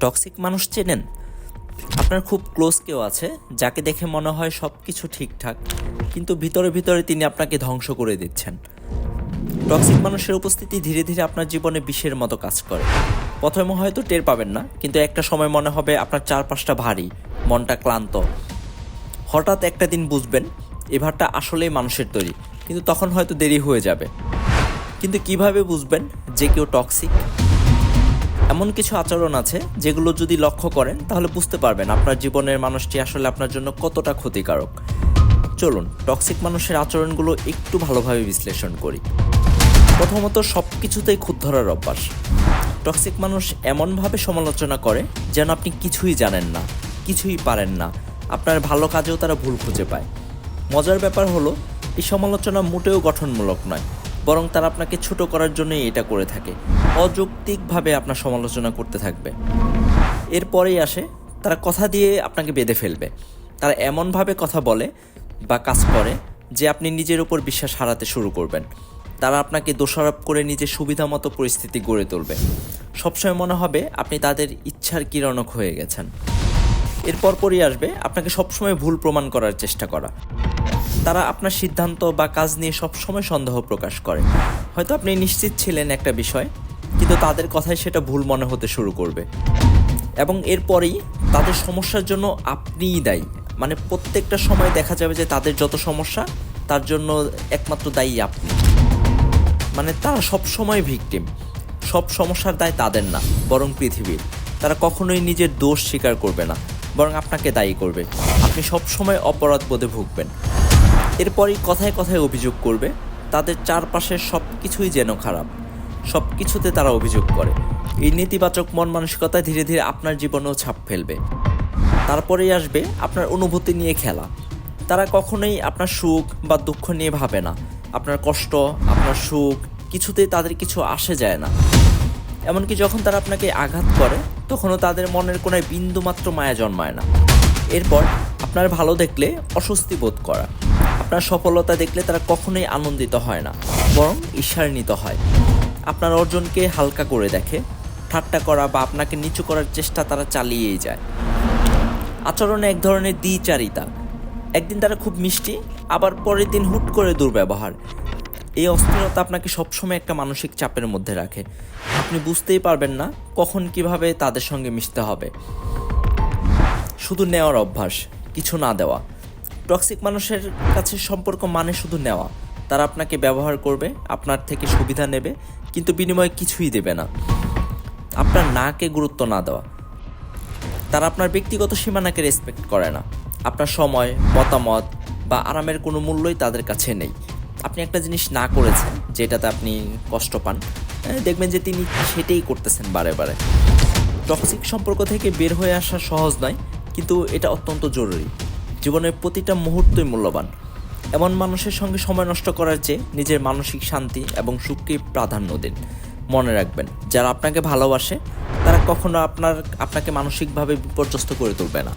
Toxic মানুষ চেনেন? আপনার খুব ক্লোজ কেউ আছে যাকে দেখে মনে হয় সব কিছু ঠিকঠাক, কিন্তু ভিতরে ভিতরে তিনি আপনাকে ধ্বংস করে দিচ্ছেন। টক্সিক মানুষের উপস্থিতি ধীরে ধীরে আপনার জীবনে বিষের মতো কাজ করে। প্রথমে হয়তো টের পাবেন না, কিন্তু একটা সময় মনে হবে আপনার চারপাশটা ভারী, মনটা ক্লান্ত। হঠাৎ একটা দিন বুঝবেন এই ভারটা আসলেই মানুষের তৈরি, কিন্তু তখন হয়তো দেরি হয়ে যাবে। কিন্তু কিভাবে বুঝবেন যে কেউ টক্সিক? এমন কিছু আচরণ আছে যেগুলো যদি লক্ষ্য করেন তাহলে বুঝতে পারবেন আপনার জীবনের মানুষটি আসলে আপনার জন্য কতটা ক্ষতিকারক। চলুন টক্সিক মানুষের আচরণগুলো একটু ভালোভাবে বিশ্লেষণ করি। প্রথমত, সব কিছুতেই খুঁত ধরার অভ্যাস। টক্সিক মানুষ এমনভাবে সমালোচনা করে যেন আপনি কিছুই জানেন না, কিছুই পারেন না। আপনার ভালো কাজেও তারা ভুল খুঁজে পায়। মজার ব্যাপার হলো, এই সমালোচনা মোটেও গঠনমূলক নয়, বরং তারা আপনাকে ছোট করার জন্যই এটা করে থাকে। অযৌক্তিকভাবে আপনার সমালোচনা করতে থাকবে। এরপরেই আসে তারা কথা দিয়ে আপনাকে বেঁধে ফেলবে। তারা এমনভাবে কথা বলে বা কাজ করে যে আপনি নিজের উপর বিশ্বাস হারাতে শুরু করবেন। তারা আপনাকে দোষারোপ করে নিজের সুবিধা মতো পরিস্থিতি গড়ে তুলবে। সবসময় মনে হবে আপনি তাদের ইচ্ছার কিরণক হয়ে গেছেন। এরপর পরই আসবে আপনাকে সবসময় ভুল প্রমাণ করার চেষ্টা করা। তারা আপনার সিদ্ধান্ত বা কাজ নিয়ে সবসময় সন্দেহ প্রকাশ করে। হয়তো আপনি নিশ্চিত ছিলেন একটা বিষয়, কিন্তু তাদের কথায় সেটা ভুল মনে হতে শুরু করবে। এবং এরপরেই তাদের সমস্যার জন্য আপনিই দায়ী। মানে প্রত্যেকটা সময় দেখা যাবে যে তাদের যত সমস্যা তার জন্য একমাত্র দায়ী আপনি। মানে তারা সব সময় ভিকটিম। সব সমস্যার দায় তাদের না, বরং পৃথিবীর। তারা কখনোই নিজের দোষ স্বীকার করবে না, বরং আপনাকে দায়ী করবে। আপনি সব সময় অপরাধ বোধে ভুগবেন। এরপরই কথায় কথায় অভিযোগ করবে। তাদের চারপাশের সব কিছুই যেন খারাপ, সব কিছুতে তারা অভিযোগ করে। এই নেতিবাচক মন মানসিকতা ধীরে ধীরে আপনার জীবনেও ছাপ ফেলবে। তারপরেই আসবে আপনার অনুভূতি নিয়ে খেলা। তারা কখনোই আপনার সুখ বা দুঃখ নিয়ে ভাবে না। আপনার কষ্ট, আপনার সুখ কিছুতেই তাদের কিছু আসে যায় না। এমনকি যখন তারা আপনাকে আঘাত করে তখনও তাদের মনের কোনায় বিন্দুমাত্র মায়া জন্মায় না। এরপর আপনার ভালো দেখলে অস্বস্তি বোধ করা। আপনার সফলতা দেখলে তারা কখনোই আনন্দিত হয় না, বরং ঈর্ষান্বিত হয়। আপনার অর্জনকে হালকা করে দেখে। ঠাট্টা করা বা আপনাকে নিচু করার চেষ্টা তারা চালিয়েই যায়। আচরণে এক ধরনের দ্বিচারিতা। একদিন তারা খুব মিষ্টি, আবার পরের দিন হুট করে দুর্ব্যবহার। এই অস্থিরতা আপনাকে সবসময় একটা মানসিক চাপের মধ্যে রাখে। আপনি বুঝতেই পারবেন না কখন কিভাবে তাদের সঙ্গে মিশতে হবে। শুধু নেওয়ার অভ্যাস, কিছু না দেওয়া। টক্সিক মানুষের কাছে সম্পর্ক মানে শুধু নেওয়া। তারা আপনাকে ব্যবহার করবে, আপনার থেকে সুবিধা নেবে, কিন্তু বিনিময়ে কিছুই দেবে না। আপনার নাকে গুরুত্ব না দেওয়া। তারা আপনার ব্যক্তিগত সীমানাকে রেসপেক্ট করে না। আপনার সময়, মতামত বা আরামের কোনো মূল্যই তাদের কাছে নেই। আপনি একটা জিনিস না করেছেন যেটাতে আপনি কষ্ট পান, দেখবেন যে তিনি সেটাই করতেছেন বারে বারে। টক্সিক সম্পর্ক থেকে বের হয়ে আসা সহজ নয়, কিন্তু এটা অত্যন্ত জরুরি। জীবনের প্রতিটা মুহূর্তই মূল্যবান। এমন মানুষের সঙ্গে সময় নষ্ট করার চেয়ে নিজের মানসিক শান্তি এবং সুখকে প্রাধান্য দিন। মনে রাখবেন, যারা আপনাকে ভালোবাসে তারা কখনো আপনাকে মানসিকভাবে বিপর্যস্ত করে তুলবে না।